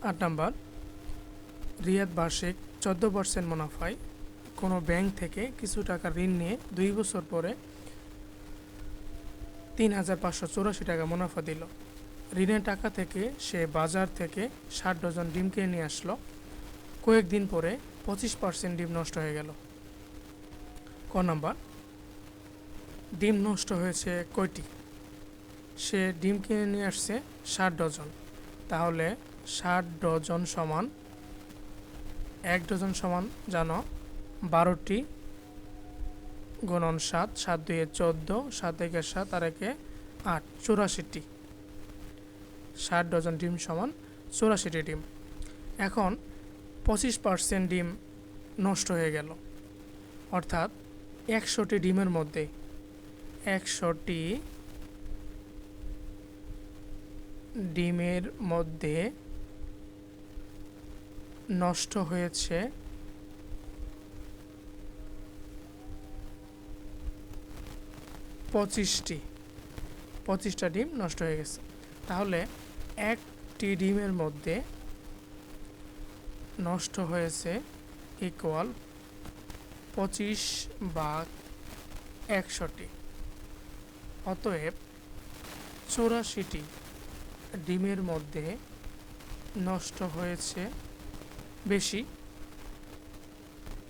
8 number, Riyad বার্ষিক 14% মুনাফায় কোনো bank থেকে কিছু টাকা ঋণ নিয়ে 2 বছর পরে 3,584 টাকা মুনাফা দিল। ঋণের টাকা থেকে সে বাজার থেকে 60 ডজন ডিম কিনে নিয়ে আসলো। কয়েকদিন পরে 25% ডিম নষ্ট হয়ে গেল। ক নাম্বার, ডিম নষ্ট হয়েছে কয়টি? সে ডিম কিনে নিয়ে আসছে 60 ডজন। তাহলে 60 ডজন সমান 1 ডজন সমান জানো 12টি গুণন 7, 7 2 14, 7 1 7 আর 1 8, 84টি। 60 ডজন ডিম সমান 84টি ডিম। এখন 25% ডিম নষ্ট হয়ে গেল, অর্থাৎ 100টি ডিমের মধ্যে 100টি ডিমের মধ্যে নষ্ট হয়েছে 25টা ডিম নষ্ট হয়ে গেছে। তাহলে একটি ডিমের মধ্যে নষ্ট হয়েছে ইকুয়াল 25/100টি। অতএব 84টি ডিমের মধ্যে নষ্ট হয়েছে বেশি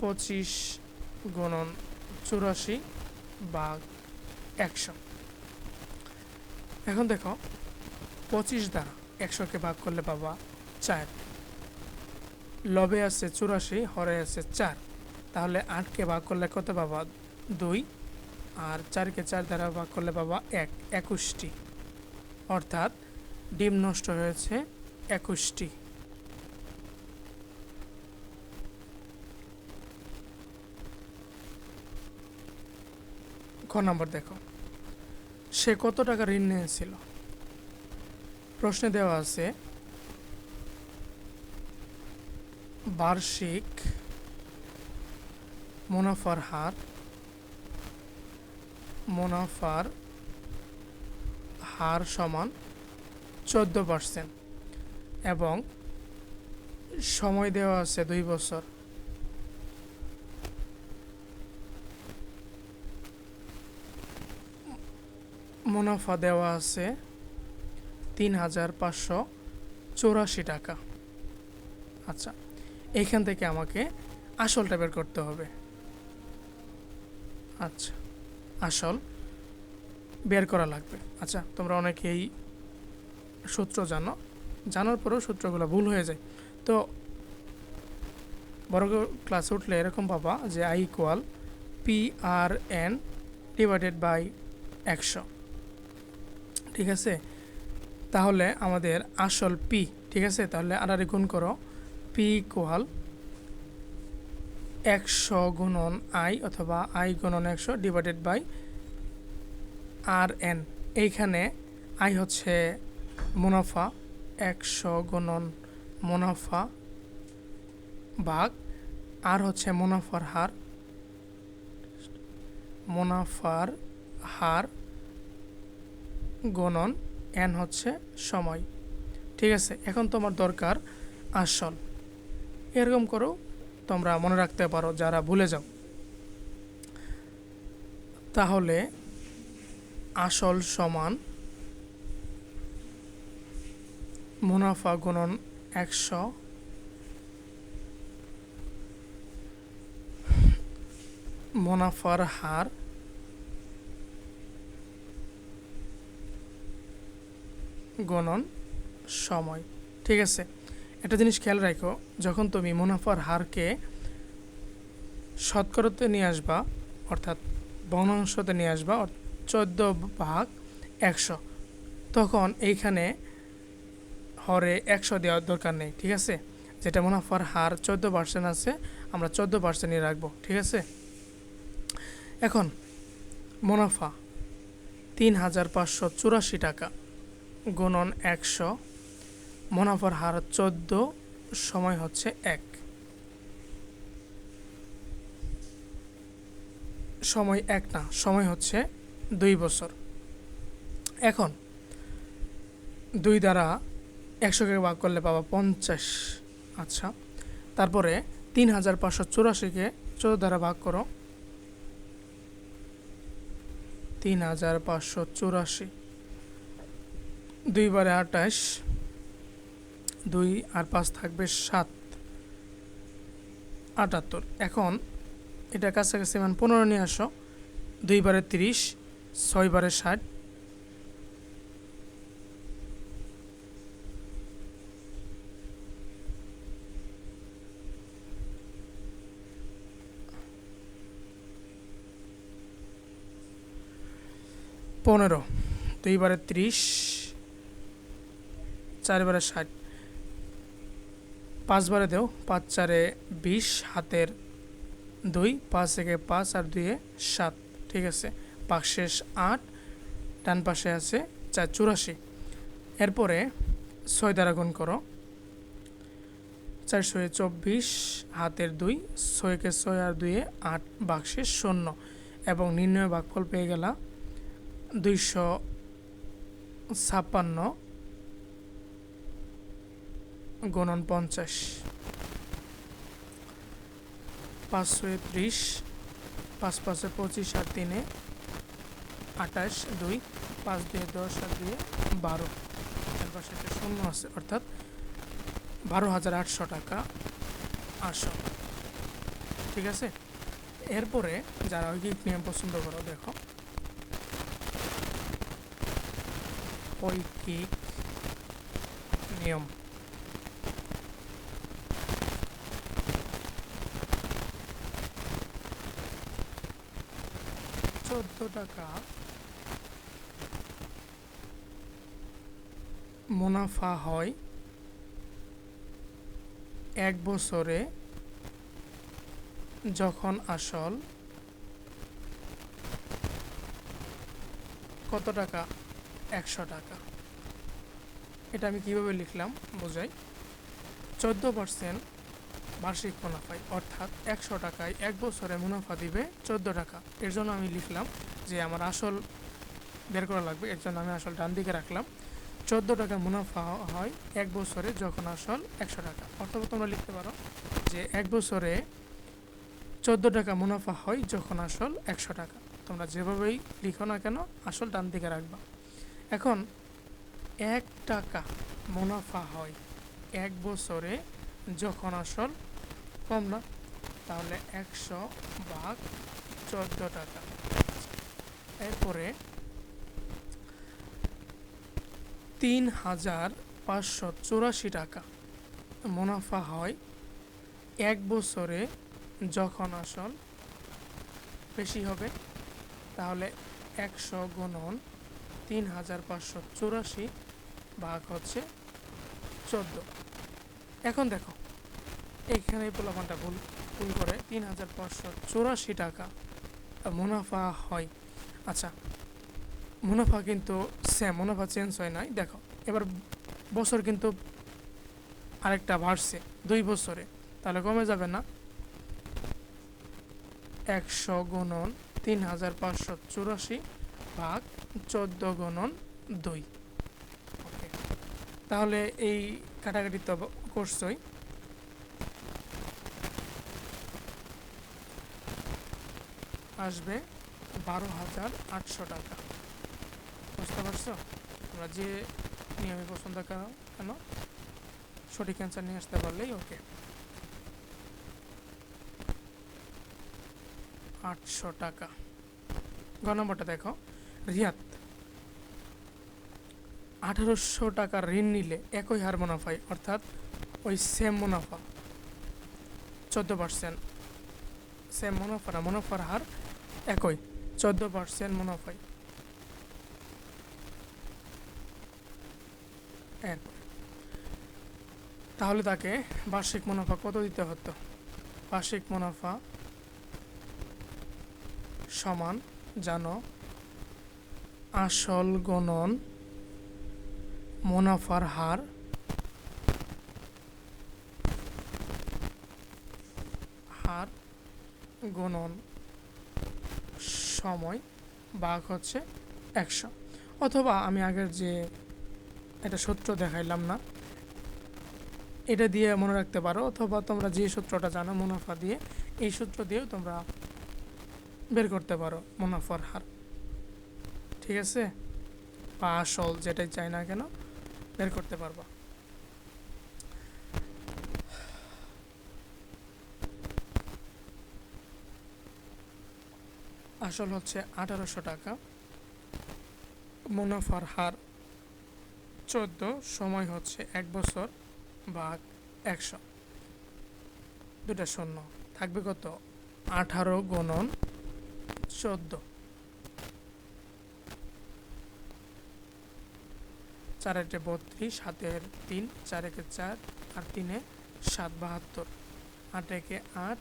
25 গুণন 84/100। এখন দেখো 25 দ্বারা 100কে ভাগ করলে পাবা 4। লবে আছে 84, হরে আছে 4। তাহলে 8কে ভাগ করলে কত পাবা? 2। আর 4কে 4 দ্বারা ভাগ করলে পাবা 1, 21টি। অর্থাৎ ডিম নষ্ট হয়েছে 21টি। খ নম্বর দেখো, সে কত টাকা ঋণ নিয়েছিল? প্রশ্নে দেওয়া আছে বার্ষিক মুনাফার হার সমান 14% এবং সময় দেওয়া আছে 2 বছর। মুনাফা দেওয়া আছে 3,584 টাকা। আচ্ছা, এইখান থেকে আমাকে আসলটা বের করতে হবে। আচ্ছা, আসল বের করা লাগবে। আচ্ছা, তোমরা অনেকেই সূত্র জানার পরেও সূত্রগুলো ভুল হয়ে যায়। তো বড় ক্লাস উঠলে এরকম পাবা যে I equal PRN divided by 100। ঠিক আছে, তাহলে আমাদের আসল P, ঠিক আছে, তাহলে আর গুণ করো। P ইকুয়াল 100 গুণন I অথবা I গুণন 100 ডিভাইডেড বাই RN। এইখানে I হচ্ছে মুনাফা, 100 গুণন মুনাফা ভাগ আর হচ্ছে মুনাফার হার গুণন N হচ্ছে সময়। ঠিক আছে, এখন তোমার দরকার আসল। এরকম করো, তোমরা মনে রাখতে পারো যারা ভুলে যাও। তাহলে আসল সমান মুনাফা গুণন 100 মুনাফার হার গুণন সময়। ঠিক আছে, একটা জিনিস খেয়াল রাখো, যখন তুমি মুনাফার হারকে শতকরাতে নিয়ে আসবা, অর্থাৎ ভগ্নাংশতে নিয়ে আসবা 14/100, তখন এইখানে হরে 100 দেওয়ার দরকার নেই। ঠিক আছে, যেটা মুনাফার হার 14% আছে, আমরা 14% নিয়ে রাখবো। ঠিক আছে, এখন মুনাফা 3,584 টাকা গুণন 100, মুনাফার হার 14, সময় হচ্ছে 1। সময় 1 না, সময় হচ্ছে 2 বছর। এখন 2 দ্বারা 100কে ভাগ করলে পাবা 50। আচ্ছা, তারপরে 3584কে 14 দ্বারা ভাগ করো। 3584, 2 বারে 28, 2 আর 5 থাকবে 7, 78। এখন এটা কাছাকাছি মান 15 নিয়ে আসো। 2 বারে 30, 6 বারে 60, 15, 2 বারে 30, 4 বারে 60, 5 বারে দেও, 5 4 20, হাতের 2, 5 থেকে 5 আর 2 7। ঠিক আছে, পাশেষ 8, ডান পাশে আছে 484। এরপরে 6 দ্বারা গুণ করো। 424, হাতের 2, 6কে 6 আর 2 8, বাক্সের 0 এবং নির্ণয় ভাগফল পেয়ে গেলা 256 গুণন 50। 5 6 30, 5 5 25 আর 3 28, 2 5 2 10 আর 2 12। এর পাশে একটা 0 আছে, অর্থাৎ 12,800 টাকা আসল। ঠিক আছে, এরপরে যারা ঐকিক নিয়ম পছন্দ করো, দেখো ঐকিক নিয়ম। টাকা মুনাফা হয় 1 বছরে যখন আসল কত টাকা? 100 টাকা। এটা আমি কিভাবে লিখলাম বোঝাই। 14% বার্ষিক মুনাফায়, অর্থাৎ 100 টাকায় 1 বছরে মুনাফা দিবে 14 টাকা। এর জন্য আমি লিখলাম যে আমার আসল বের করা লাগবে, এর জন্য আমি আসল ডান দিকে রাখলাম। 14 টাকা মুনাফা হয় 1 বছরে যখন আসল 100 টাকা। অথবা তোমরা লিখতে পারো যে 1 বছরে 14 টাকা মুনাফা হয় যখন আসল 100 টাকা। তোমরা যেভাবেই লিখো না কেন, আসল ডান দিকে রাখবা। এখন 1 টাকা মুনাফা হয় 1 বছরে যখন আসল কম না, তাহলে 100 ভাগ 14 টাকা। এরপরে 3,584 টাকা মুনাফা হয় 1 বছরে যখন আসল বেশি হবে, তাহলে 100 গুণন 3,584 ভাগ হচ্ছে 14। এখন দেখো এইখানে পোলাপানটা ভুল করে 3,584 টাকা মুনাফা হয়। আচ্ছা, মুনাফা কিন্তু সেম, মুনাফা চেঞ্জ হয় নাই। দেখো এবার বছর কিন্তু আরেকটা বাড়ছে 2 বছরে, তাহলে কমে যাবে না? 100 গুণন 3,584 ভাগ 14 গুণন 2। ওকে, তাহলে এই কাটাকাটি তো করছই। আসবে 12,800 টাকা। বুঝতে পারছো? তোমরা যে নিয়মে পছন্দ করো কেন, সঠিক অ্যান্সার নিয়ে আসতে পারলেই ওকে। 800 টাকা। গ নম্বরটা দেখো, রিয়াত 1800 টাকার ঋণ নিলে একই হার মুনাফায়, অর্থাৎ ওই সেম মুনাফা 14%, সেম মুনাফা না, মুনাফার হার একই 14% মুনাফায়। তাহলে তাকে বার্ষিক মুনাফা কত দিতে হতো? বার্ষিক মুনাফা সমান জানো আসল গুণন মুনাফার হার গুণন সময় ভাগ হচ্ছে 100। অথবা আমি আগের যে এটা সূত্র দেখাইলাম না, এটা দিয়ে মনে রাখতে পারো, অথবা তোমরা যে সূত্রটা জানো মুনাফা দিয়ে, এই সূত্র দিয়েও তোমরা বের করতে পারো মুনাফার হার। ঠিক আছে, বা আসল যেটাই চাই না কেন বের করতে পারবা। আসল হচ্ছে 1800 টাকা, মুনাফার হার 14, সময় হচ্ছে 1 বছর ভাগ 100, দুটা শূন্য থাকবে কত? 18 গুণন 14, 4 একে 32, 7 এর 3, 4 একে 4 আর 3 এ 7, 72, 8 একে 8,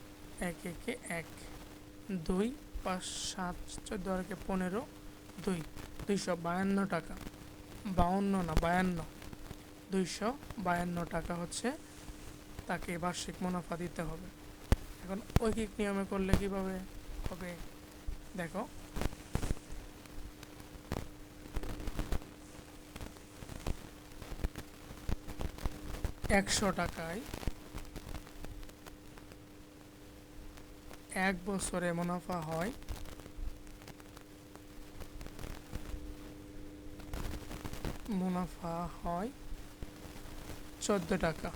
1 একে 1, 2, 5, 7, 14 আর একে 15, 2, 252 টাকা, 52 না 52, 252 টাকা হচ্ছে তাকে বার্ষিক মুনাফা দিতে হবে। এখন ঐকিক নিয়মে করলে কিভাবে হবে দেখো, একশো টাকায় 1 বছরে মুনাফা হয় 14 টাকা।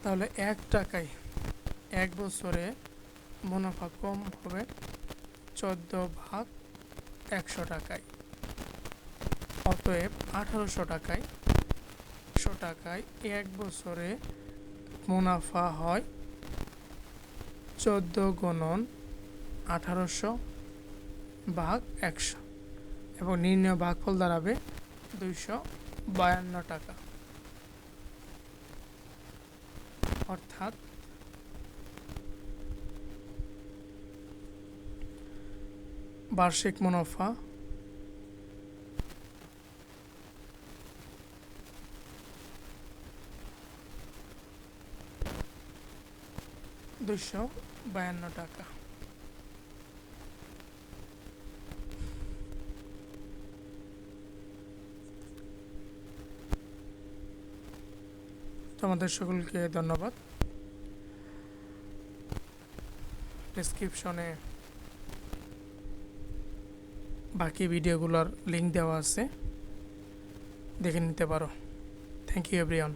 তাহলে 1 টাকায় 1 বছরে মুনাফা কম হবে 14 ভাগ 100 টাকায়। অতএব 1800 টাকায় 1 বছরে মুনাফা হয় 14 গুণন 1800 ভাগ 100, এবং নির্ণয় ভাগফল দাঁড়াবে 252 টাকা। অর্থাৎ বার্ষিক মুনাফা 252 টাকা। তোমাদের সকলকে ধন্যবাদ। ডেসক্রিপশনে বাকি ভিডিওগুলোর লিঙ্ক দেওয়া আছে, দেখে নিতে পারো। Thank you everyone.